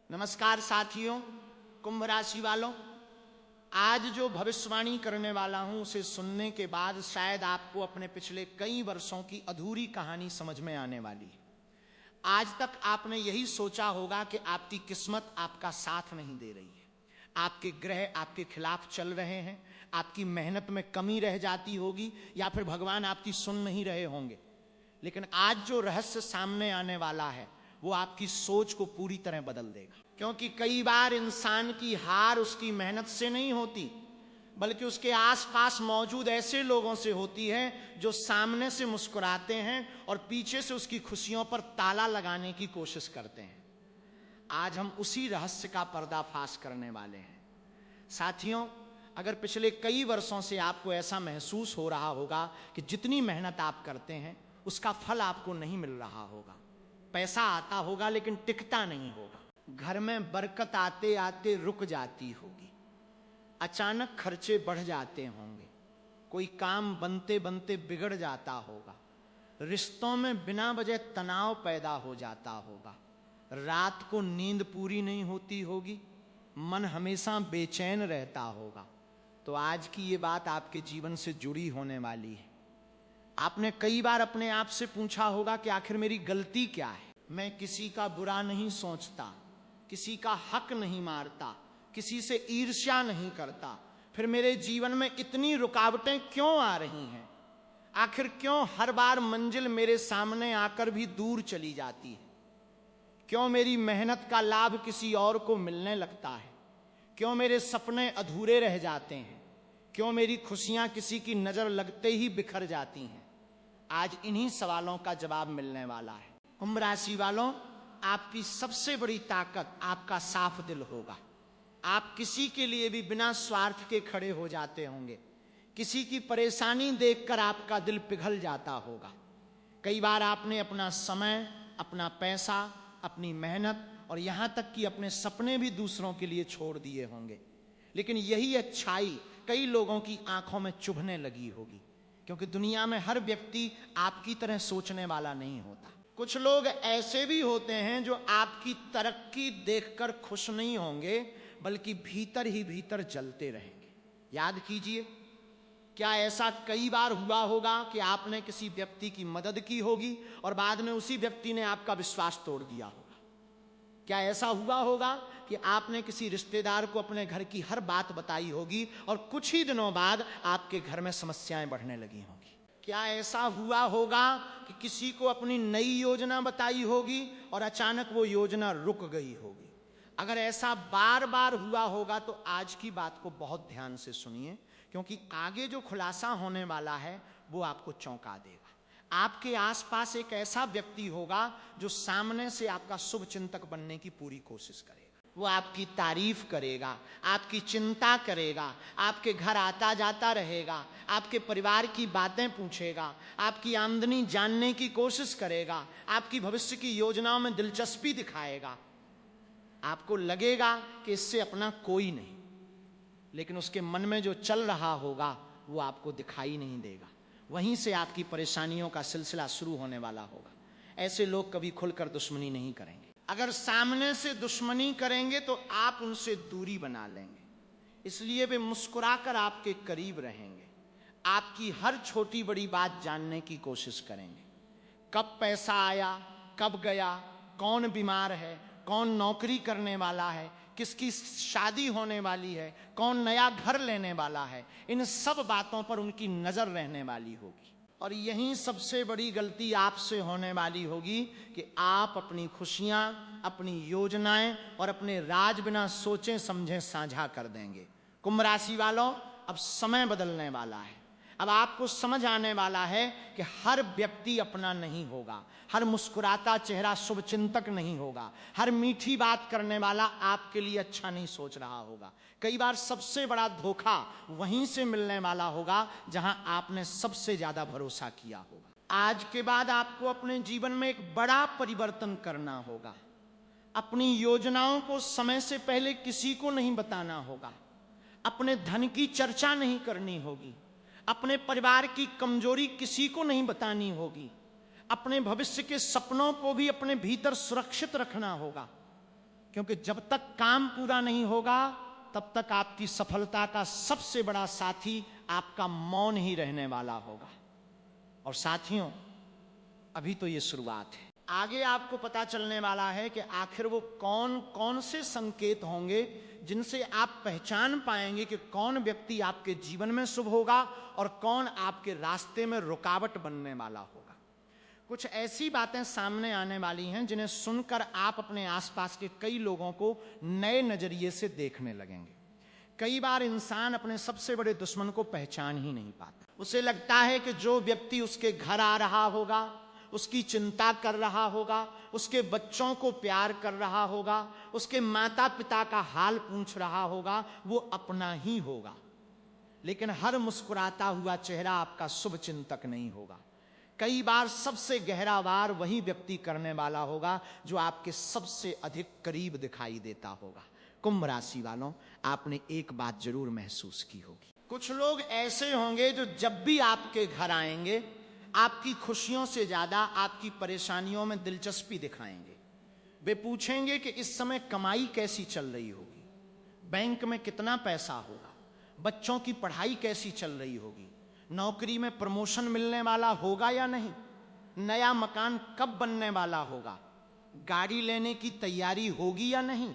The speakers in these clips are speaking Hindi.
नमस्कार साथियों, कुंभ राशि वालों, आज जो भविष्यवाणी करने वाला हूं उसे सुनने के बाद शायद आपको अपने पिछले कई वर्षों की अधूरी कहानी समझ में आने वाली है। आज तक आपने यही सोचा होगा कि आपकी किस्मत आपका साथ नहीं दे रही है, आपके ग्रह आपके खिलाफ चल रहे हैं, आपकी मेहनत में कमी रह जाती होगी या फिर भगवान आपकी सुन नहीं रहे होंगे। लेकिन आज जो रहस्य सामने आने वाला है वो आपकी सोच को पूरी तरह बदल देगा। क्योंकि कई बार इंसान की हार उसकी मेहनत से नहीं होती, बल्कि उसके आसपास मौजूद ऐसे लोगों से होती है जो सामने से मुस्कुराते हैं और पीछे से उसकी खुशियों पर ताला लगाने की कोशिश करते हैं। आज हम उसी रहस्य का पर्दाफाश करने वाले हैं। साथियों, अगर पिछले कई वर्षों से आपको ऐसा महसूस हो रहा होगा कि जितनी मेहनत आप करते हैं उसका फल आपको नहीं मिल रहा होगा, पैसा आता होगा लेकिन टिकता नहीं होगा, घर में बरकत आते आते रुक जाती होगी, अचानक खर्चे बढ़ जाते होंगे, कोई काम बनते बनते बिगड़ जाता होगा, रिश्तों में बिना वजह तनाव पैदा हो जाता होगा, रात को नींद पूरी नहीं होती होगी, मन हमेशा बेचैन रहता होगा, तो आज की ये बात आपके जीवन से जुड़ी होने वाली है। आपने कई बार अपने आप से पूछा होगा कि आखिर मेरी गलती क्या है। मैं किसी का बुरा नहीं सोचता, किसी का हक नहीं मारता, किसी से ईर्ष्या नहीं करता, फिर मेरे जीवन में इतनी रुकावटें क्यों आ रही हैं? आखिर क्यों हर बार मंजिल मेरे सामने आकर भी दूर चली जाती है? क्यों मेरी मेहनत का लाभ किसी और को मिलने लगता है? क्यों मेरे सपने अधूरे रह जाते हैं? क्यों मेरी खुशियां किसी की नजर लगते ही बिखर जाती हैं? आज इन्हीं सवालों का जवाब मिलने वाला है। कुंभ राशि वालों, आपकी सबसे बड़ी ताकत आपका साफ दिल होगा। आप किसी के लिए भी बिना स्वार्थ के खड़े हो जाते होंगे। किसी की परेशानी देखकर आपका दिल पिघल जाता होगा। कई बार आपने अपना समय, अपना पैसा, अपनी मेहनत और यहां तक कि अपने सपने भी दूसरों के लिए छोड़ दिए होंगे। लेकिन यही अच्छाई कई लोगों की आंखों में चुभने लगी होगी, क्योंकि दुनिया में हर व्यक्ति आपकी तरह सोचने वाला नहीं होता। कुछ लोग ऐसे भी होते हैं जो आपकी तरक्की देखकर खुश नहीं होंगे, बल्कि भीतर ही भीतर जलते रहेंगे। याद कीजिए, क्या ऐसा कई बार हुआ होगा कि आपने किसी व्यक्ति की मदद की होगी और बाद में उसी व्यक्ति ने आपका विश्वास तोड़ दिया होगा? क्या ऐसा हुआ होगा कि आपने किसी रिश्तेदार को अपने घर की हर बात बताई होगी और कुछ ही दिनों बाद आपके घर में समस्याएं बढ़ने लगी होंगी? क्या ऐसा हुआ होगा कि किसी को अपनी नई योजना बताई होगी और अचानक वो योजना रुक गई होगी? अगर ऐसा बार बार हुआ होगा तो आज की बात को बहुत ध्यान से सुनिए, क्योंकि आगे जो खुलासा होने वाला है वो आपको चौंका देगा। आपके आसपास एक ऐसा व्यक्ति होगा जो सामने से आपका शुभ चिंतक बनने की पूरी कोशिश करेगा। वो आपकी तारीफ करेगा, आपकी चिंता करेगा, आपके घर आता जाता रहेगा, आपके परिवार की बातें पूछेगा, आपकी आमदनी जानने की कोशिश करेगा, आपकी भविष्य की योजनाओं में दिलचस्पी दिखाएगा। आपको लगेगा कि इससे अपना कोई नहीं, लेकिन उसके मन में जो चल रहा होगा वो आपको दिखाई नहीं देगा। वहीं से आपकी परेशानियों का सिलसिला शुरू होने वाला होगा। ऐसे लोग कभी खुलकर दुश्मनी नहीं करेंगे। अगर सामने से दुश्मनी करेंगे तो आप उनसे दूरी बना लेंगे, इसलिए वे मुस्कुराकर आपके करीब रहेंगे। आपकी हर छोटी बड़ी बात जानने की कोशिश करेंगे। कब पैसा आया, कब गया, कौन बीमार है, कौन नौकरी करने वाला है, किसकी शादी होने वाली है, कौन नया घर लेने वाला है, इन सब बातों पर उनकी नजर रहने वाली होगी। और यही सबसे बड़ी गलती आपसे होने वाली होगी कि आप अपनी खुशियां, अपनी योजनाएं और अपने राज बिना सोचे समझे साझा कर देंगे। कुंभ राशि वालों, अब समय बदलने वाला है। अब आपको समझ आने वाला है कि हर व्यक्ति अपना नहीं होगा, हर मुस्कुराता चेहरा शुभ चिंतक नहीं होगा, हर मीठी बात करने वाला आपके लिए अच्छा नहीं सोच रहा होगा। कई बार सबसे बड़ा धोखा वहीं से मिलने वाला होगा जहां आपने सबसे ज्यादा भरोसा किया होगा। आज के बाद आपको अपने जीवन में एक बड़ा परिवर्तन करना होगा। अपनी योजनाओं को समय से पहले किसी को नहीं बताना होगा। अपने धन की चर्चा नहीं करनी होगी। अपने परिवार की कमजोरी किसी को नहीं बतानी होगी। अपने भविष्य के सपनों को भी अपने भीतर सुरक्षित रखना होगा, क्योंकि जब तक काम पूरा नहीं होगा तब तक आपकी सफलता का सबसे बड़ा साथी आपका मौन ही रहने वाला होगा। और साथियों, अभी तो ये शुरुआत है, आगे आपको पता चलने वाला है कि आखिर वो कौन कौन से संकेत होंगे जिनसे आप पहचान पाएंगे कि कौन व्यक्ति आपके जीवन में शुभ होगा और कौन आपके रास्ते में रुकावट बनने वाला होगा। कुछ ऐसी बातें सामने आने वाली हैं जिन्हें सुनकर आप अपने आसपास के कई लोगों को नए नजरिए से देखने लगेंगे। कई बार इंसान अपने सबसे बड़े दुश्मन को पहचान ही नहीं पाता। उसे लगता है कि जो व्यक्ति उसके घर आ रहा होगा, उसकी चिंता कर रहा होगा, उसके बच्चों को प्यार कर रहा होगा, उसके माता पिता का हाल पूछ रहा होगा, वो अपना ही होगा। लेकिन हर मुस्कुराता हुआ चेहरा आपका शुभ चिंतक नहीं होगा। कई बार सबसे गहरा वार वही व्यक्ति करने वाला होगा जो आपके सबसे अधिक करीब दिखाई देता होगा। कुंभ राशि वालों, आपने एक बात जरूर महसूस की होगी, कुछ लोग ऐसे होंगे जो जब भी आपके घर आएंगे आपकी खुशियों से ज्यादा आपकी परेशानियों में दिलचस्पी दिखाएंगे। वे पूछेंगे कि इस समय कमाई कैसी चल रही होगी, बैंक में कितना पैसा होगा, बच्चों की पढ़ाई कैसी चल रही होगी, नौकरी में प्रमोशन मिलने वाला होगा या नहीं, नया मकान कब बनने वाला होगा, गाड़ी लेने की तैयारी होगी या नहीं।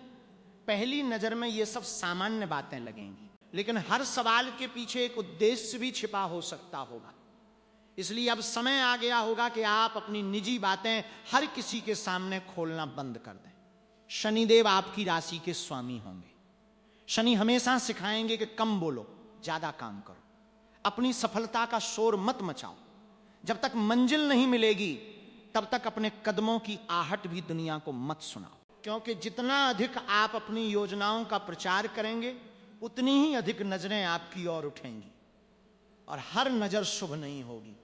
पहली नजर में ये सब सामान्य बातें लगेंगी, लेकिन हर सवाल के पीछे एक उद्देश्य भी छिपा हो सकता होगा। इसलिए अब समय आ गया होगा कि आप अपनी निजी बातें हर किसी के सामने खोलना बंद कर दें। शनिदेव आपकी राशि के स्वामी होंगे। शनि हमेशा सिखाएंगे कि कम बोलो, ज्यादा काम करो, अपनी सफलता का शोर मत मचाओ। जब तक मंजिल नहीं मिलेगी तब तक अपने कदमों की आहट भी दुनिया को मत सुनाओ, क्योंकि जितना अधिक आप अपनी योजनाओं का प्रचार करेंगे उतनी ही अधिक नजरें आपकी ओर उठेंगी और हर नजर शुभ नहीं होगी।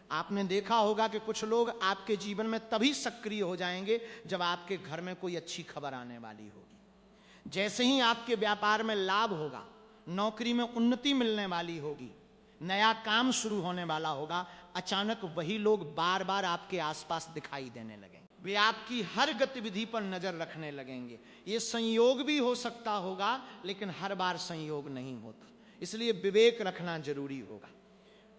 आपने देखा होगा कि कुछ लोग आपके जीवन में तभी सक्रिय हो जाएंगे जब आपके घर में कोई अच्छी खबर आने वाली होगी। जैसे ही आपके व्यापार में लाभ होगा, नौकरी में उन्नति मिलने वाली होगी, नया काम शुरू होने वाला होगा, अचानक वही लोग बार बार आपके आसपास दिखाई देने लगेंगे। वे आपकी हर गतिविधि पर नजर रखने लगेंगे। ये संयोग भी हो सकता होगा, लेकिन हर बार संयोग नहीं होता, इसलिए विवेक रखना जरूरी होगा।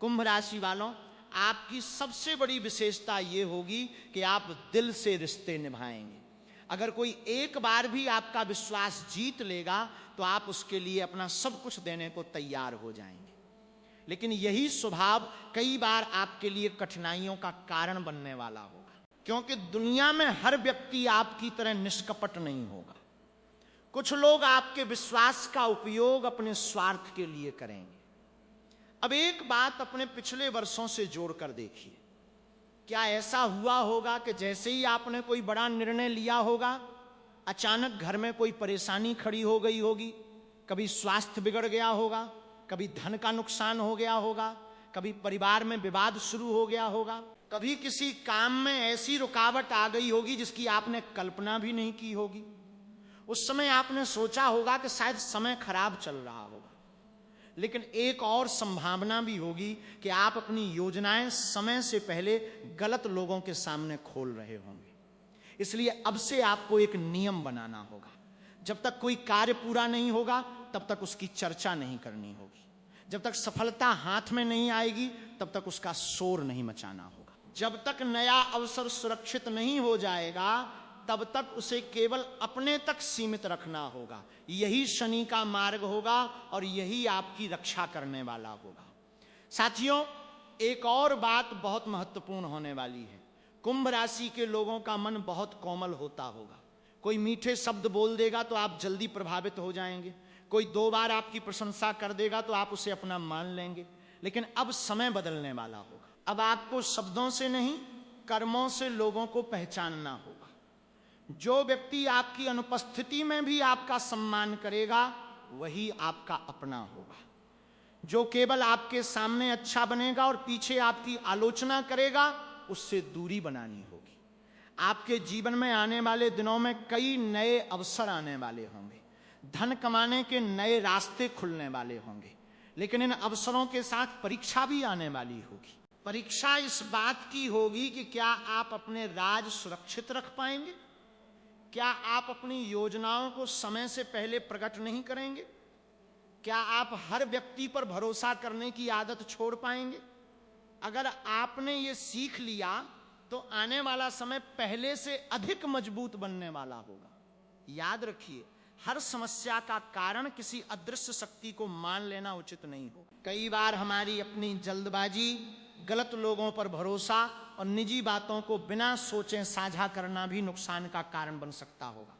कुंभ राशि वालों, आपकी सबसे बड़ी विशेषता ये होगी कि आप दिल से रिश्ते निभाएंगे। अगर कोई एक बार भी आपका विश्वास जीत लेगा तो आप उसके लिए अपना सब कुछ देने को तैयार हो जाएंगे। लेकिन यही स्वभाव कई बार आपके लिए कठिनाइयों का कारण बनने वाला होगा, क्योंकि दुनिया में हर व्यक्ति आपकी तरह निष्कपट नहीं होगा। कुछ लोग आपके विश्वास का उपयोग अपने स्वार्थ के लिए करेंगे। अब एक बात अपने पिछले वर्षों से जोड़कर देखिए, क्या ऐसा हुआ होगा कि जैसे ही आपने कोई बड़ा निर्णय लिया होगा, अचानक घर में कोई परेशानी खड़ी हो गई होगी, कभी स्वास्थ्य बिगड़ गया होगा, कभी धन का नुकसान हो गया होगा, कभी परिवार में विवाद शुरू हो गया होगा, कभी किसी काम में ऐसी रुकावट आ गई होगी जिसकी आपने कल्पना भी नहीं की होगी। उस समय आपने सोचा होगा कि शायद समय खराब चल रहा होगा, लेकिन एक और संभावना भी होगी कि आप अपनी योजनाएं समय से पहले गलत लोगों के सामने खोल रहे होंगे। इसलिए अब से आपको एक नियम बनाना होगा, जब तक कोई कार्य पूरा नहीं होगा तब तक उसकी चर्चा नहीं करनी होगी, जब तक सफलता हाथ में नहीं आएगी तब तक उसका शोर नहीं मचाना होगा, जब तक नया अवसर सुरक्षित नहीं हो जाएगा तब तक उसे केवल अपने तक सीमित रखना होगा। यही शनि का मार्ग होगा और यही आपकी रक्षा करने वाला होगा। साथियों, एक और बात बहुत महत्वपूर्ण होने वाली है। कुंभ राशि के लोगों का मन बहुत कोमल होता होगा। कोई मीठे शब्द बोल देगा तो आप जल्दी प्रभावित हो जाएंगे, कोई 2 बार आपकी प्रशंसा कर देगा तो आप उसे अपना मान लेंगे। लेकिन अब समय बदलने वाला होगा। अब आपको शब्दों से नहीं, कर्मों से लोगों को पहचानना होगा। जो व्यक्ति आपकी अनुपस्थिति में भी आपका सम्मान करेगा वही आपका अपना होगा। जो केवल आपके सामने अच्छा बनेगा और पीछे आपकी आलोचना करेगा उससे दूरी बनानी होगी। आपके जीवन में आने वाले दिनों में कई नए अवसर आने वाले होंगे, धन कमाने के नए रास्ते खुलने वाले होंगे, लेकिन इन अवसरों के साथ परीक्षा भी आने वाली होगी। परीक्षा इस बात की होगी कि क्या आप अपने राज सुरक्षित रख पाएंगे, क्या आप अपनी योजनाओं को समय से पहले प्रकट नहीं करेंगे? क्या आप हर व्यक्ति पर भरोसा करने की आदत छोड़ पाएंगे? अगर आपने ये सीख लिया तो आने वाला समय पहले से अधिक मजबूत बनने वाला होगा। याद रखिए, हर समस्या का कारण किसी अदृश्य शक्ति को मान लेना उचित नहीं हो। कई बार हमारी अपनी जल्दबाजी, गलत लोगों पर भरोसा और निजी बातों को बिना सोचे साझा करना भी नुकसान का कारण बन सकता होगा।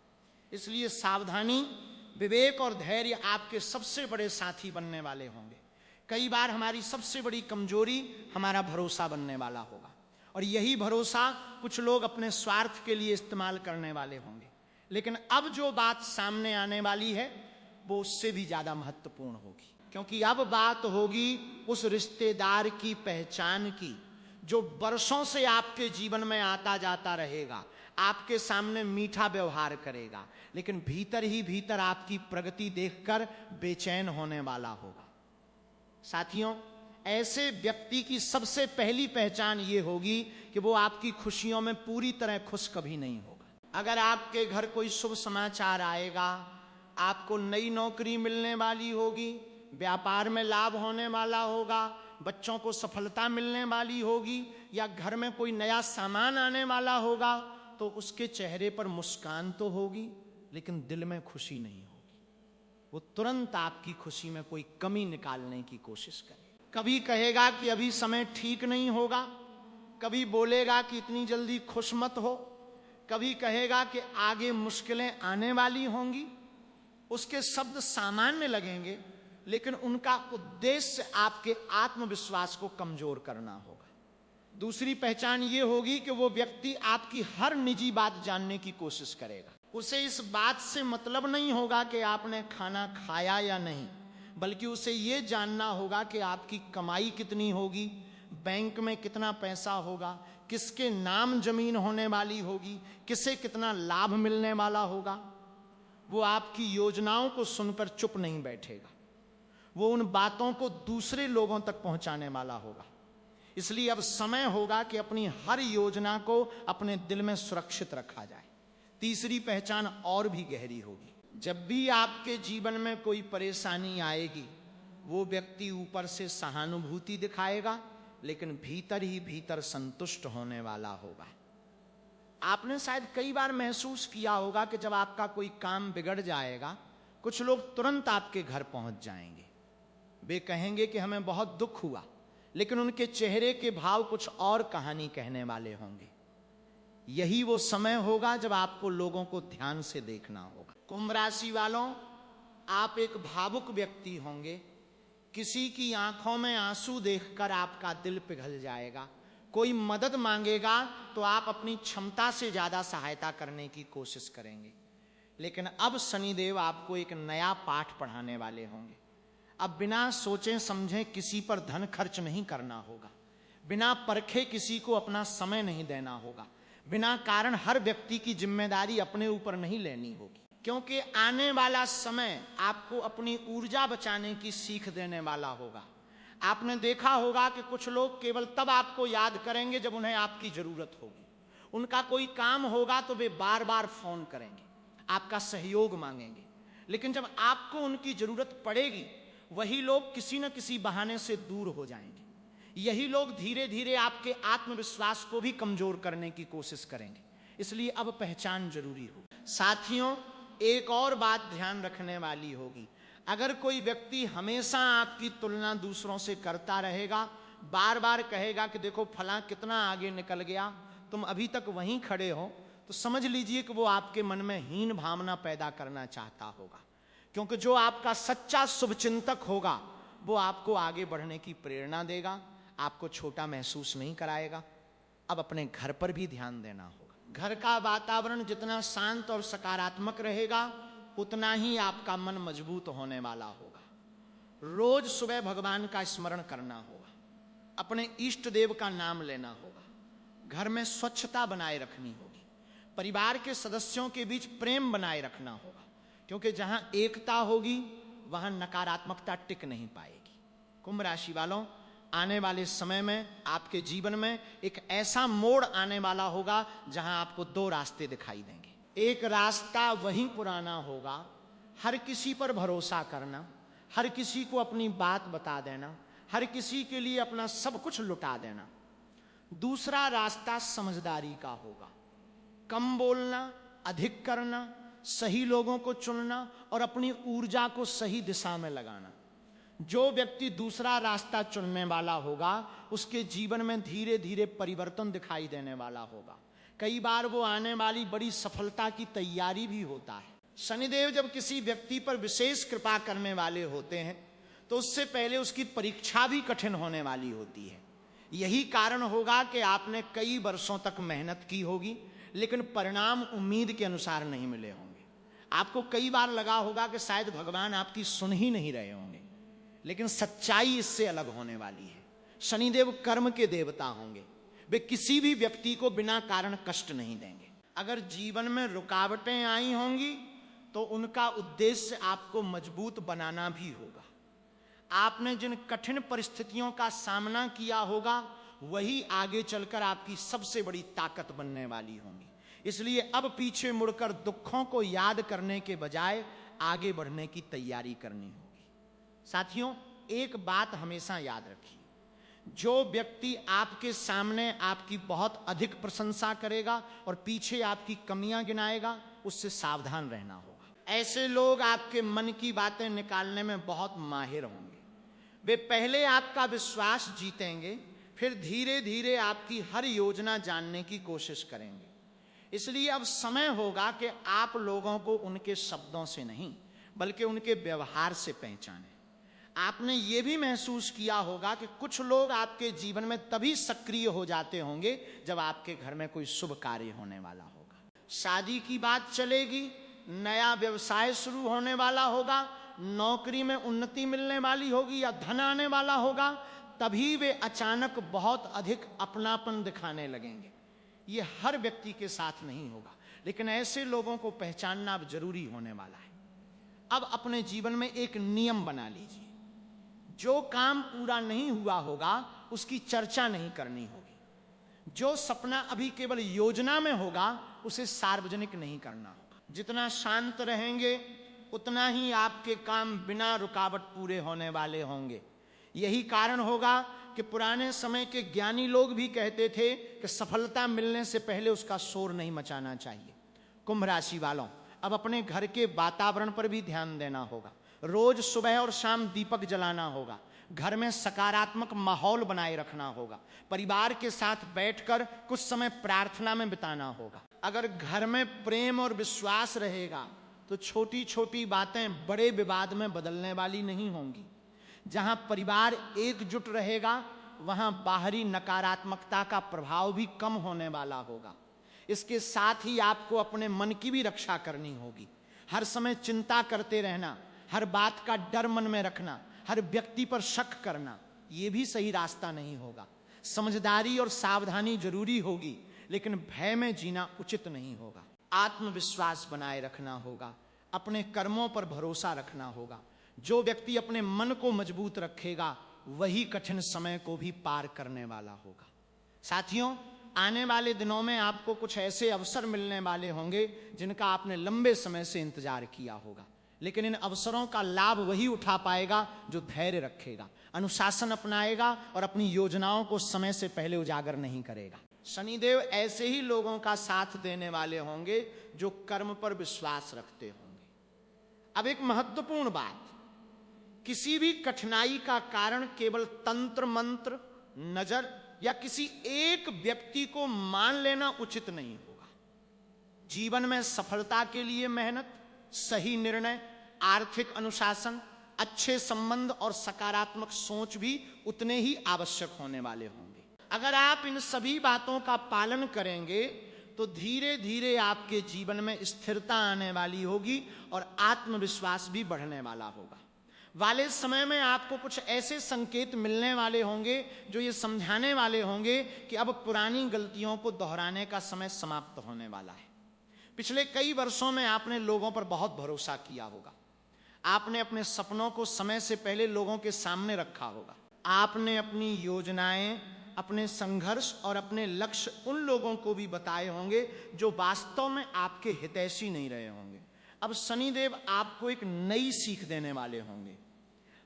इसलिए सावधानी, विवेक और धैर्य आपके सबसे बड़े साथी बनने वाले होंगे। कई बार हमारी सबसे बड़ी कमजोरी हमारा भरोसा बनने वाला होगा, और यही भरोसा कुछ लोग अपने स्वार्थ के लिए इस्तेमाल करने वाले होंगे। लेकिन अब जो बात सामने आने वाली है वो उससे भी ज्यादा महत्वपूर्ण होगी, क्योंकि अब बात होगी उस रिश्तेदार की पहचान की जो वर्षों से आपके जीवन में आता जाता रहेगा, आपके सामने मीठा व्यवहार करेगा, लेकिन भीतर ही भीतर आपकी प्रगति देखकर बेचैन होने वाला होगा। साथियों, ऐसे व्यक्ति की सबसे पहली पहचान ये होगी कि वो आपकी खुशियों में पूरी तरह खुश कभी नहीं होगा। अगर आपके घर कोई शुभ समाचार आएगा, आपको नई नौकरी मिलने वाली होगी, व्यापार में लाभ होने वाला होगा, बच्चों को सफलता मिलने वाली होगी, या घर में कोई नया सामान आने वाला होगा, तो उसके चेहरे पर मुस्कान तो होगी लेकिन दिल में खुशी नहीं होगी। वो तुरंत आपकी खुशी में कोई कमी निकालने की कोशिश करे। कभी कहेगा कि अभी समय ठीक नहीं होगा, कभी बोलेगा कि इतनी जल्दी खुश मत हो, कभी कहेगा कि आगे मुश्किलें आने वाली होंगी। उसके शब्द सामान्य लगेंगे, लेकिन उनका उद्देश्य आपके आत्मविश्वास को कमजोर करना होगा। दूसरी पहचान ये होगी कि वो व्यक्ति आपकी हर निजी बात जानने की कोशिश करेगा। उसे इस बात से मतलब नहीं होगा कि आपने खाना खाया या नहीं, बल्कि उसे ये जानना होगा कि आपकी कमाई कितनी होगी, बैंक में कितना पैसा होगा, किसके नाम जमीन होने वाली होगी, किसे कितना लाभ मिलने वाला होगा। वो आपकी योजनाओं को सुनकर चुप नहीं बैठेगा, वो उन बातों को दूसरे लोगों तक पहुंचाने वाला होगा। इसलिए अब समय होगा कि अपनी हर योजना को अपने दिल में सुरक्षित रखा जाए। तीसरी पहचान और भी गहरी होगी। जब भी आपके जीवन में कोई परेशानी आएगी, वो व्यक्ति ऊपर से सहानुभूति दिखाएगा, लेकिन भीतर ही भीतर संतुष्ट होने वाला होगा। आपने शायद कई बार महसूस किया होगा कि जब आपका कोई काम बिगड़ जाएगा, कुछ लोग तुरंत आपके घर पहुंच जाएंगे। वे कहेंगे कि हमें बहुत दुख हुआ, लेकिन उनके चेहरे के भाव कुछ और कहानी कहने वाले होंगे। यही वो समय होगा जब आपको लोगों को ध्यान से देखना होगा। कुंभ राशि वालों, आप एक भावुक व्यक्ति होंगे। किसी की आंखों में आंसू देखकर आपका दिल पिघल जाएगा। कोई मदद मांगेगा तो आप अपनी क्षमता से ज्यादा सहायता करने की कोशिश करेंगे। लेकिन अब शनिदेव आपको एक नया पाठ पढ़ाने वाले होंगे। अब बिना सोचे समझे किसी पर धन खर्च नहीं करना होगा, बिना परखे किसी को अपना समय नहीं देना होगा, बिना कारण हर व्यक्ति की जिम्मेदारी अपने ऊपर नहीं लेनी होगी, क्योंकि आने वाला समय आपको अपनी ऊर्जा बचाने की सीख देने वाला होगा। आपने देखा होगा कि कुछ लोग केवल तब आपको याद करेंगे जब उन्हें आपकी जरूरत होगी। उनका कोई काम होगा तो वे बार बार फोन करेंगे, आपका सहयोग मांगेंगे, लेकिन जब आपको उनकी जरूरत पड़ेगी, वही लोग किसी न किसी बहाने से दूर हो जाएंगे। यही लोग धीरे धीरे आपके आत्मविश्वास को भी कमजोर करने की कोशिश करेंगे। इसलिए अब पहचान जरूरी हो। साथियों, एक और बात ध्यान रखने वाली होगी। अगर कोई व्यक्ति हमेशा आपकी तुलना दूसरों से करता रहेगा, बार बार कहेगा कि देखो फलां कितना आगे निकल गया, तुम अभी तक वहीं खड़े हो, तो समझ लीजिए कि वो आपके मन में हीन भावना पैदा करना चाहता होगा। क्योंकि जो आपका सच्चा शुभचिंतक होगा वो आपको आगे बढ़ने की प्रेरणा देगा, आपको छोटा महसूस नहीं कराएगा। अब अपने घर पर भी ध्यान देना होगा। घर का वातावरण जितना शांत और सकारात्मक रहेगा, उतना ही आपका मन मजबूत होने वाला होगा। रोज सुबह भगवान का स्मरण करना होगा, अपने इष्ट देव का नाम लेना होगा, घर में स्वच्छता बनाए रखनी होगी, परिवार के सदस्यों के बीच प्रेम बनाए रखना होगा, क्योंकि जहां एकता होगी वहां नकारात्मकता टिक नहीं पाएगी। कुंभ राशि वालों, आने वाले समय में आपके जीवन में एक ऐसा मोड़ आने वाला होगा जहां आपको दो रास्ते दिखाई देंगे। एक रास्ता वही पुराना होगा, हर किसी पर भरोसा करना, हर किसी को अपनी बात बता देना, हर किसी के लिए अपना सब कुछ लुटा देना। दूसरा रास्ता समझदारी का होगा, कम बोलना, अधिक करना, सही लोगों को चुनना और अपनी ऊर्जा को सही दिशा में लगाना। जो व्यक्ति दूसरा रास्ता चुनने वाला होगा उसके जीवन में धीरे धीरे परिवर्तन दिखाई देने वाला होगा। कई बार वो आने वाली बड़ी सफलता की तैयारी भी होता है। शनिदेव जब किसी व्यक्ति पर विशेष कृपा करने वाले होते हैं तो उससे पहले उसकी परीक्षा भी कठिन होने वाली होती है। यही कारण होगा कि आपने कई वर्षों तक मेहनत की होगी लेकिन परिणाम उम्मीद के अनुसार नहीं मिले होंगे। आपको कई बार लगा होगा कि शायद भगवान आपकी सुन ही नहीं रहे होंगे, लेकिन सच्चाई इससे अलग होने वाली है। शनिदेव कर्म के देवता होंगे, वे किसी भी व्यक्ति को बिना कारण कष्ट नहीं देंगे। अगर जीवन में रुकावटें आई होंगी तो उनका उद्देश्य आपको मजबूत बनाना भी होगा। आपने जिन कठिन परिस्थितियों का सामना किया होगा वही आगे चलकर आपकी सबसे बड़ी ताकत बनने वाली होंगी। इसलिए अब पीछे मुड़कर दुखों को याद करने के बजाय आगे बढ़ने की तैयारी करनी होगी। साथियों, एक बात हमेशा याद रखिए, जो व्यक्ति आपके सामने आपकी बहुत अधिक प्रशंसा करेगा और पीछे आपकी कमियां गिनाएगा, उससे सावधान रहना होगा। ऐसे लोग आपके मन की बातें निकालने में बहुत माहिर होंगे। वे पहले आपका विश्वास जीतेंगे, फिर धीरे धीरे आपकी हर योजना जानने की कोशिश करेंगे। इसलिए अब समय होगा कि आप लोगों को उनके शब्दों से नहीं बल्कि उनके व्यवहार से पहचानें। आपने ये भी महसूस किया होगा कि कुछ लोग आपके जीवन में तभी सक्रिय हो जाते होंगे जब आपके घर में कोई शुभ कार्य होने वाला होगा, शादी की बात चलेगी, नया व्यवसाय शुरू होने वाला होगा, नौकरी में उन्नति मिलने वाली होगी या धन आने वाला होगा, तभी वे अचानक बहुत अधिक अपनापन दिखाने लगेंगे। ये हर व्यक्ति के साथ नहीं होगा, लेकिन ऐसे लोगों को पहचानना अब जरूरी होने वाला है। अब अपने जीवन में एक नियम बना लीजिए, जो काम पूरा नहीं हुआ होगा उसकी चर्चा नहीं करनी होगी। जो सपना अभी केवल योजना में होगा उसे सार्वजनिक नहीं करना होगा। जितना शांत रहेंगे उतना ही आपके काम बिना रुकावट पूरे होने वाले होंगे। यही कारण होगा कि पुराने समय के ज्ञानी लोग भी कहते थे कि सफलता मिलने से पहले उसका शोर नहीं मचाना चाहिए। कुंभ राशि वालों, अब अपने घर के वातावरण पर भी ध्यान देना होगा। रोज सुबह और शाम दीपक जलाना होगा, घर में सकारात्मक माहौल बनाए रखना होगा, परिवार के साथ बैठकर कुछ समय प्रार्थना में बिताना होगा। अगर घर में प्रेम और विश्वास रहेगा तो छोटी छोटी बातें बड़े विवाद में बदलने वाली नहीं होंगी। जहां परिवार एकजुट रहेगा वहां बाहरी नकारात्मकता का प्रभाव भी कम होने वाला होगा। इसके साथ ही आपको अपने मन की भी रक्षा करनी होगी। हर समय चिंता करते रहना, हर बात का डर मन में रखना, हर व्यक्ति पर शक करना, यह भी सही रास्ता नहीं होगा। समझदारी और सावधानी जरूरी होगी, लेकिन भय में जीना उचित नहीं होगा। आत्मविश्वास बनाए रखना होगा, अपने कर्मों पर भरोसा रखना होगा। जो व्यक्ति अपने मन को मजबूत रखेगा वही कठिन समय को भी पार करने वाला होगा। साथियों, आने वाले दिनों में आपको कुछ ऐसे अवसर मिलने वाले होंगे जिनका आपने लंबे समय से इंतजार किया होगा, लेकिन इन अवसरों का लाभ वही उठा पाएगा जो धैर्य रखेगा, अनुशासन अपनाएगा और अपनी योजनाओं को समय से पहले उजागर नहीं करेगा। शनिदेव ऐसे ही लोगों का साथ देने वाले होंगे जो कर्म पर विश्वास रखते होंगे। अब एक महत्वपूर्ण बात, किसी भी कठिनाई का कारण केवल तंत्र मंत्र, नजर या किसी एक व्यक्ति को मान लेना उचित नहीं होगा। जीवन में सफलता के लिए मेहनत, सही निर्णय, आर्थिक अनुशासन, अच्छे संबंध और सकारात्मक सोच भी उतने ही आवश्यक होने वाले होंगे। अगर आप इन सभी बातों का पालन करेंगे तो धीरे धीरे आपके जीवन में स्थिरता आने वाली होगी और आत्मविश्वास भी बढ़ने वाला होगा। वाले समय में आपको कुछ ऐसे संकेत मिलने वाले होंगे जो ये समझाने वाले होंगे कि अब पुरानी गलतियों को दोहराने का समय समाप्त होने वाला है। पिछले कई वर्षों में आपने लोगों पर बहुत भरोसा किया होगा, आपने अपने सपनों को समय से पहले लोगों के सामने रखा होगा, आपने अपनी योजनाएं अपने संघर्ष और अपने लक्ष्य उन लोगों को भी बताए होंगे जो वास्तव में आपके हितैषी नहीं रहे होंगे। अब शनिदेव आपको एक नई सीख देने वाले होंगे।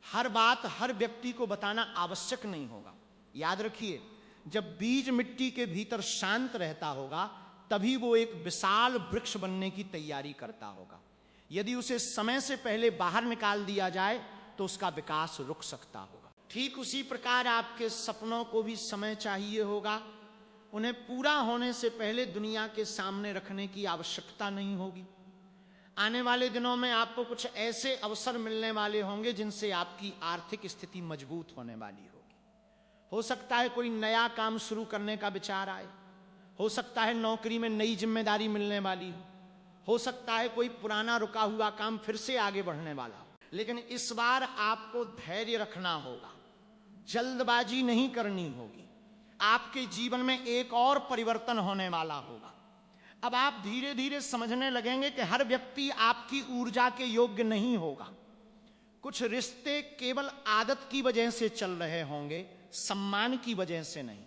हर बात हर व्यक्ति को बताना आवश्यक नहीं होगा। याद रखिए, जब बीज मिट्टी के भीतर शांत रहता होगा तभी वो एक विशाल वृक्ष बनने की तैयारी करता होगा। यदि उसे समय से पहले बाहर निकाल दिया जाए तो उसका विकास रुक सकता होगा। ठीक उसी प्रकार आपके सपनों को भी समय चाहिए होगा। उन्हें पूरा होने से पहले दुनिया के सामने रखने की आवश्यकता नहीं होगी। आने वाले दिनों में आपको कुछ ऐसे अवसर मिलने वाले होंगे जिनसे आपकी आर्थिक स्थिति मजबूत होने वाली होगी। हो सकता है कोई नया काम शुरू करने का विचार आए, हो सकता है नौकरी में नई जिम्मेदारी मिलने वाली हो सकता है कोई पुराना रुका हुआ काम फिर से आगे बढ़ने वाला हो। लेकिन इस बार आपको धैर्य रखना होगा, जल्दबाजी नहीं करनी होगी। आपके जीवन में एक और परिवर्तन होने वाला होगा। अब आप धीरे धीरे समझने लगेंगे कि हर व्यक्ति आपकी ऊर्जा के योग्य नहीं होगा। कुछ रिश्ते केवल आदत की वजह से चल रहे होंगे, सम्मान की वजह से नहीं।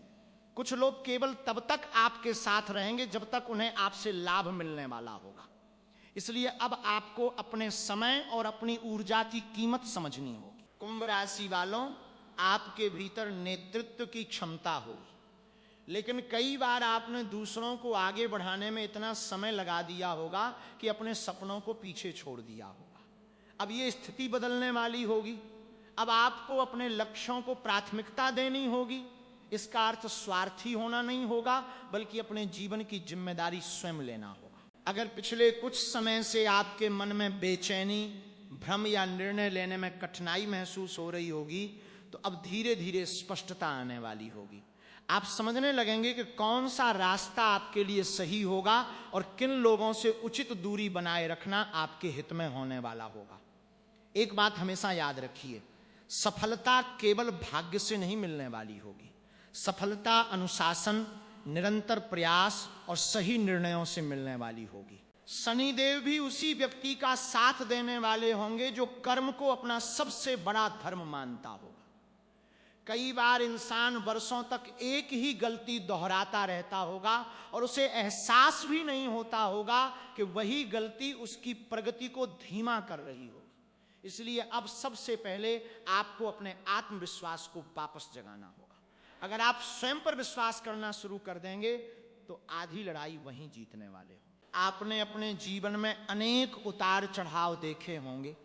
कुछ लोग केवल तब तक आपके साथ रहेंगे जब तक उन्हें आपसे लाभ मिलने वाला होगा। इसलिए अब आपको अपने समय और अपनी ऊर्जा की कीमत समझनी होगी। कुंभ राशि वालों, आपके भीतर नेतृत्व की क्षमता होगी, लेकिन कई बार आपने दूसरों को आगे बढ़ाने में इतना समय लगा दिया होगा कि अपने सपनों को पीछे छोड़ दिया होगा। अब ये स्थिति बदलने वाली होगी। अब आपको अपने लक्ष्यों को प्राथमिकता देनी होगी। इसका अर्थ स्वार्थी होना नहीं होगा, बल्कि अपने जीवन की जिम्मेदारी स्वयं लेना होगा। अगर पिछले कुछ समय से आपके मन में बेचैनी, भ्रम या निर्णय लेने में कठिनाई महसूस हो रही होगी, तो अब धीरे धीरे स्पष्टता आने वाली होगी। आप समझने लगेंगे कि कौन सा रास्ता आपके लिए सही होगा और किन लोगों से उचित दूरी बनाए रखना आपके हित में होने वाला होगा। एक बात हमेशा याद रखिए, सफलता केवल भाग्य से नहीं मिलने वाली होगी। सफलता अनुशासन, निरंतर प्रयास और सही निर्णयों से मिलने वाली होगी। शनिदेव भी उसी व्यक्ति का साथ देने वाले होंगे जो कर्म को अपना सबसे बड़ा धर्म मानता होगा। कई बार इंसान वर्षों तक एक ही गलती दोहराता रहता होगा और उसे एहसास भी नहीं होता होगा कि वही गलती उसकी प्रगति को धीमा कर रही होगी। इसलिए अब सबसे पहले आपको अपने आत्मविश्वास को वापस जगाना होगा। अगर आप स्वयं पर विश्वास करना शुरू कर देंगे तो आधी लड़ाई वहीं जीतने वाले हो। आपने अपने जीवन में अनेक उतार चढ़ाव देखे होंगे।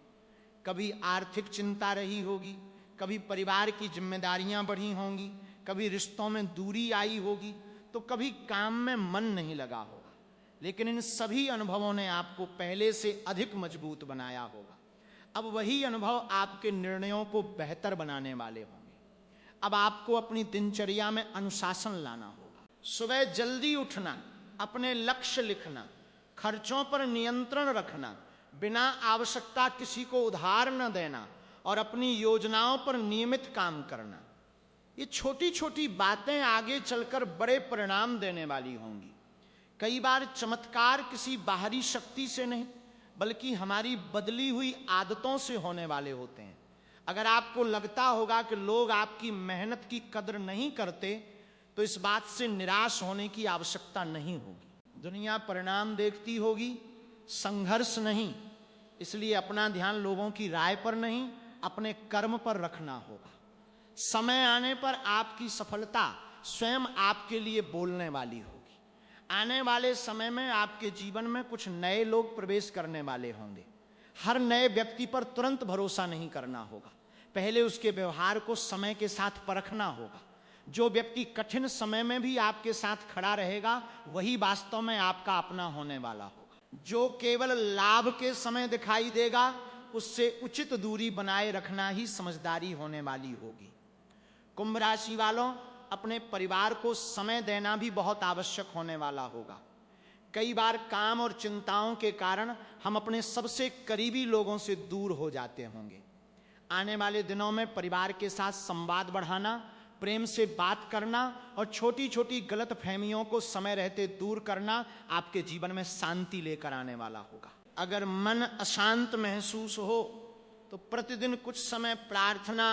कभी आर्थिक चिंता रही होगी, कभी परिवार की जिम्मेदारियां बढ़ी होंगी, कभी रिश्तों में दूरी आई होगी, तो कभी काम में मन नहीं लगा होगा। लेकिन इन सभी अनुभवों ने आपको पहले से अधिक मजबूत बनाया होगा। अब वही अनुभव आपके निर्णयों को बेहतर बनाने वाले होंगे। अब आपको अपनी दिनचर्या में अनुशासन लाना होगा। सुबह जल्दी उठना, अपने लक्ष्य लिखना, खर्चों पर नियंत्रण रखना, बिना आवश्यकता किसी को उधार न देना और अपनी योजनाओं पर नियमित काम करना। ये छोटी छोटी बातें आगे चलकर बड़े परिणाम देने वाली होंगी। कई बार चमत्कार किसी बाहरी शक्ति से नहीं, बल्कि हमारी बदली हुई आदतों से होने वाले होते हैं। अगर आपको लगता होगा कि लोग आपकी मेहनत की कदर नहीं करते, तो इस बात से निराश होने की आवश्यकता नहीं होगी। दुनिया परिणाम देखती होगी, संघर्ष नहीं। इसलिए अपना ध्यान लोगों की राय पर नहीं, अपने कर्म पर रखना होगा। समय आने पर आपकी सफलता स्वयं आपके लिए बोलने वाली होगी। आने वाले समय में आपके जीवन में कुछ नए लोग प्रवेश करने वाले होंगे। हर नए व्यक्ति पर तुरंत भरोसा नहीं करना होगा। पहले उसके व्यवहार को समय के साथ परखना होगा। जो व्यक्ति कठिन समय में भी आपके साथ खड़ा रहेगा, वही वास्तव में आपका अपना होने वाला होगा। जो केवल लाभ के समय दिखाई देगा, उससे उचित दूरी बनाए रखना ही समझदारी होने वाली होगी। कुंभ राशि वालों, अपने परिवार को समय देना भी बहुत आवश्यक होने वाला होगा। कई बार काम और चिंताओं के कारण हम अपने सबसे करीबी लोगों से दूर हो जाते होंगे। आने वाले दिनों में परिवार के साथ संवाद बढ़ाना, प्रेम से बात करना और छोटी छोटी गलत फहमियों को समय रहते दूर करना आपके जीवन में शांति लेकर आने वाला होगा। अगर मन अशांत महसूस हो तो प्रतिदिन कुछ समय प्रार्थना,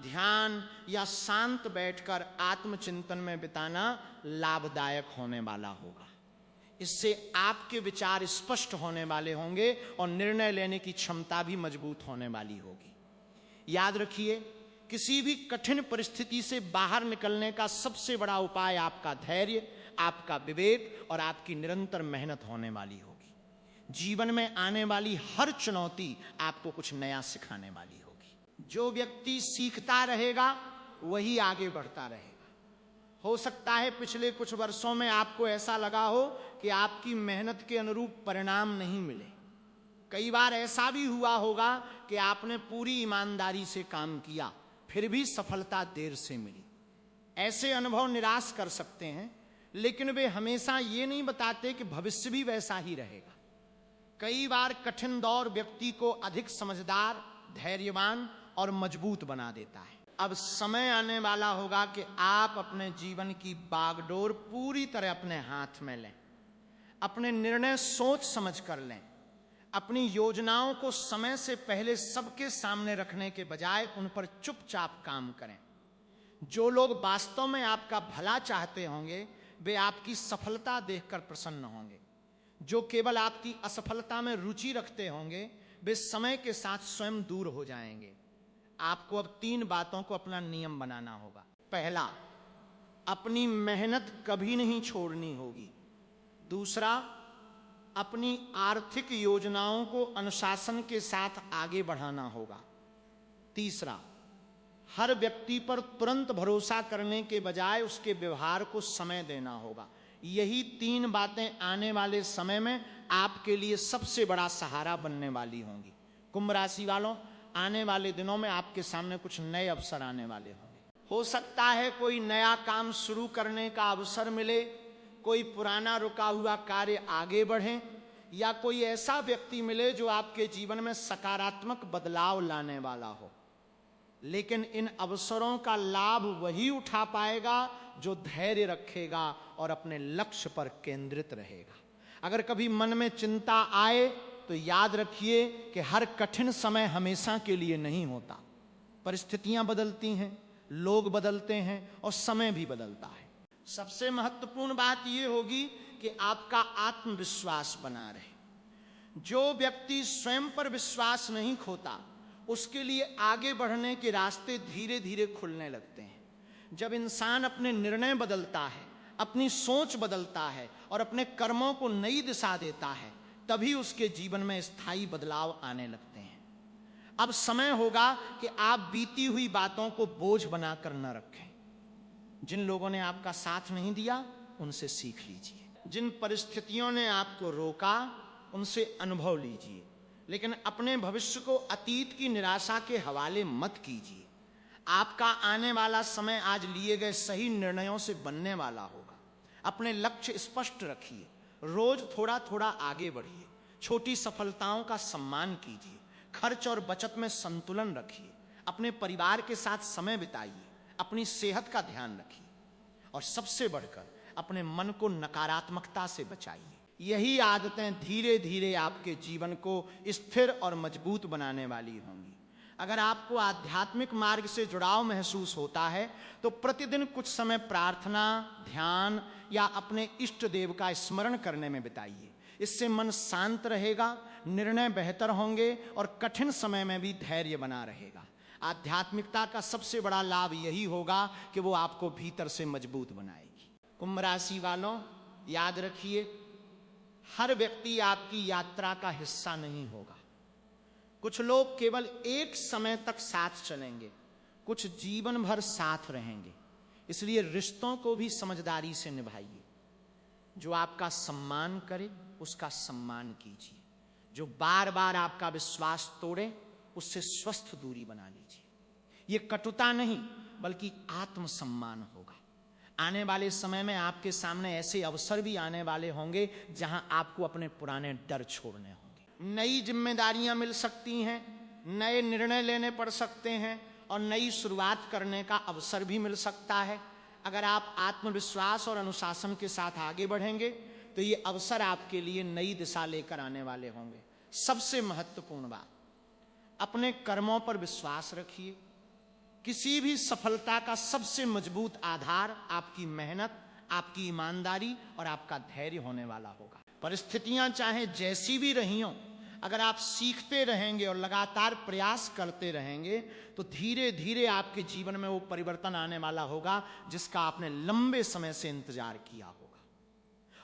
ध्यान या शांत बैठकर आत्मचिंतन में बिताना लाभदायक होने वाला होगा। इससे आपके विचार स्पष्ट होने वाले होंगे और निर्णय लेने की क्षमता भी मजबूत होने वाली होगी। याद रखिए, किसी भी कठिन परिस्थिति से बाहर निकलने का सबसे बड़ा उपाय आपका धैर्य, आपका विवेक और आपकी निरंतर मेहनत होने वाली होगी। जीवन में आने वाली हर चुनौती आपको कुछ नया सिखाने वाली होगी। जो व्यक्ति सीखता रहेगा वही आगे बढ़ता रहेगा। हो सकता है पिछले कुछ वर्षों में आपको ऐसा लगा हो कि आपकी मेहनत के अनुरूप परिणाम नहीं मिले। कई बार ऐसा भी हुआ होगा कि आपने पूरी ईमानदारी से काम किया, फिर भी सफलता देर से मिली। ऐसे अनुभव निराश कर सकते हैं, लेकिन वे हमेशा ये नहीं बताते कि भविष्य भी वैसा ही रहेगा। कई बार कठिन दौर व्यक्ति को अधिक समझदार, धैर्यवान और मजबूत बना देता है। अब समय आने वाला होगा कि आप अपने जीवन की बागडोर पूरी तरह अपने हाथ में लें। अपने निर्णय सोच समझ कर लें। अपनी योजनाओं को समय से पहले सबके सामने रखने के बजाय उन पर चुपचाप काम करें। जो लोग वास्तव में आपका भला चाहते होंगे वे आपकी सफलता देखकर प्रसन्न होंगे। जो केवल आपकी असफलता में रुचि रखते होंगे वे समय के साथ स्वयं दूर हो जाएंगे। आपको अब 3 बातों को अपना नियम बनाना होगा। पहला, अपनी मेहनत कभी नहीं छोड़नी होगी। दूसरा, अपनी आर्थिक योजनाओं को अनुशासन के साथ आगे बढ़ाना होगा। तीसरा, हर व्यक्ति पर तुरंत भरोसा करने के बजाय उसके व्यवहार को समय देना होगा। यही 3 बातें आने वाले समय में आपके लिए सबसे बड़ा सहारा बनने वाली होंगी। कुंभ राशि वालों, आने वाले दिनों में आपके सामने कुछ नए अवसर आने वाले होंगे। हो सकता है कोई नया काम शुरू करने का अवसर मिले, कोई पुराना रुका हुआ कार्य आगे बढ़े, या कोई ऐसा व्यक्ति मिले जो आपके जीवन में सकारात्मक बदलाव लाने वाला हो। लेकिन इन अवसरों का लाभ वही उठा पाएगा जो धैर्य रखेगा और अपने लक्ष्य पर केंद्रित रहेगा। अगर कभी मन में चिंता आए तो याद रखिए कि हर कठिन समय हमेशा के लिए नहीं होता। परिस्थितियां बदलती हैं, लोग बदलते हैं और समय भी बदलता है। सबसे महत्वपूर्ण बात यह होगी कि आपका आत्मविश्वास बना रहे। जो व्यक्ति स्वयं पर विश्वास नहीं खोता उसके लिए आगे बढ़ने के रास्ते धीरे धीरे खुलने लगते हैं। जब इंसान अपने निर्णय बदलता है, अपनी सोच बदलता है और अपने कर्मों को नई दिशा देता है, तभी उसके जीवन में स्थायी बदलाव आने लगते हैं। अब समय होगा कि आप बीती हुई बातों को बोझ बनाकर न रखें। जिन लोगों ने आपका साथ नहीं दिया उनसे सीख लीजिए। जिन परिस्थितियों ने आपको रोका उनसे अनुभव लीजिए, लेकिन अपने भविष्य को अतीत की निराशा के हवाले मत कीजिए। आपका आने वाला समय आज लिए गए सही निर्णयों से बनने वाला होगा। अपने लक्ष्य स्पष्ट रखिए, रोज थोड़ा थोड़ा आगे बढ़िए, छोटी सफलताओं का सम्मान कीजिए, खर्च और बचत में संतुलन रखिए, अपने परिवार के साथ समय बिताइए, अपनी सेहत का ध्यान रखिए और सबसे बढ़कर अपने मन को नकारात्मकता से बचाइए। यही आदतें धीरे धीरे आपके जीवन को स्थिर और मजबूत बनाने वाली होंगी। अगर आपको आध्यात्मिक मार्ग से जुड़ाव महसूस होता है तो प्रतिदिन कुछ समय प्रार्थना, ध्यान या अपने इष्ट देव का स्मरण करने में बिताइए। इससे मन शांत रहेगा, निर्णय बेहतर होंगे और कठिन समय में भी धैर्य बना रहेगा। आध्यात्मिकता का सबसे बड़ा लाभ यही होगा कि वो आपको भीतर से मजबूत बनाएगी। कुंभ राशि वालों, याद रखिए, हर व्यक्ति आपकी यात्रा का हिस्सा नहीं होगा। कुछ लोग केवल एक समय तक साथ चलेंगे, कुछ जीवन भर साथ रहेंगे। इसलिए रिश्तों को भी समझदारी से निभाइए। जो आपका सम्मान करे उसका सम्मान कीजिए। जो बार बार आपका विश्वास तोड़े उससे स्वस्थ दूरी बना लीजिए। ये कटुता नहीं बल्कि आत्मसम्मान होगा। आने वाले समय में आपके सामने ऐसे अवसर भी आने वाले होंगे जहां आपको अपने पुराने डर छोड़ने होंगे। नई जिम्मेदारियां मिल सकती हैं, नए निर्णय लेने पड़ सकते हैं और नई शुरुआत करने का अवसर भी मिल सकता है। अगर आप आत्मविश्वास और अनुशासन के साथ आगे बढ़ेंगे तो ये अवसर आपके लिए नई दिशा लेकर आने वाले होंगे। सबसे महत्वपूर्ण बात, अपने कर्मों पर विश्वास रखिए, किसी भी सफलता का सबसे मजबूत आधार आपकी मेहनत, आपकी ईमानदारी और आपका धैर्य होने वाला होगा। परिस्थितियां चाहे जैसी भी रही हों, अगर आप सीखते रहेंगे और लगातार प्रयास करते रहेंगे तो धीरे धीरे आपके जीवन में वो परिवर्तन आने वाला होगा जिसका आपने लंबे समय से इंतजार किया होगा।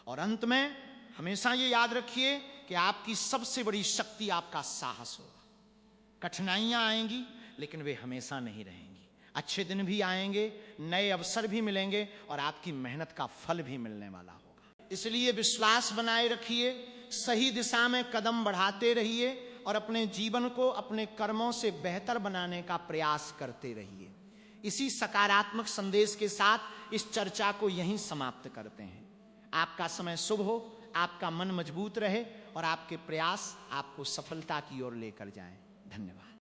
और अंत में हमेशा ये याद रखिए कि आपकी सबसे बड़ी शक्ति आपका साहस होगा। कठिनाइयां आएंगी लेकिन वे हमेशा नहीं रहेंगी। अच्छे दिन भी आएंगे, नए अवसर भी मिलेंगे और आपकी मेहनत का फल भी मिलने वाला होगा। इसलिए विश्वास बनाए रखिए, सही दिशा में कदम बढ़ाते रहिए और अपने जीवन को अपने कर्मों से बेहतर बनाने का प्रयास करते रहिए। इसी सकारात्मक संदेश के साथ इस चर्चा को यहीं समाप्त करते हैं। आपका समय शुभ हो, आपका मन मजबूत रहे और आपके प्रयास आपको सफलता की ओर लेकर जाएं। धन्यवाद।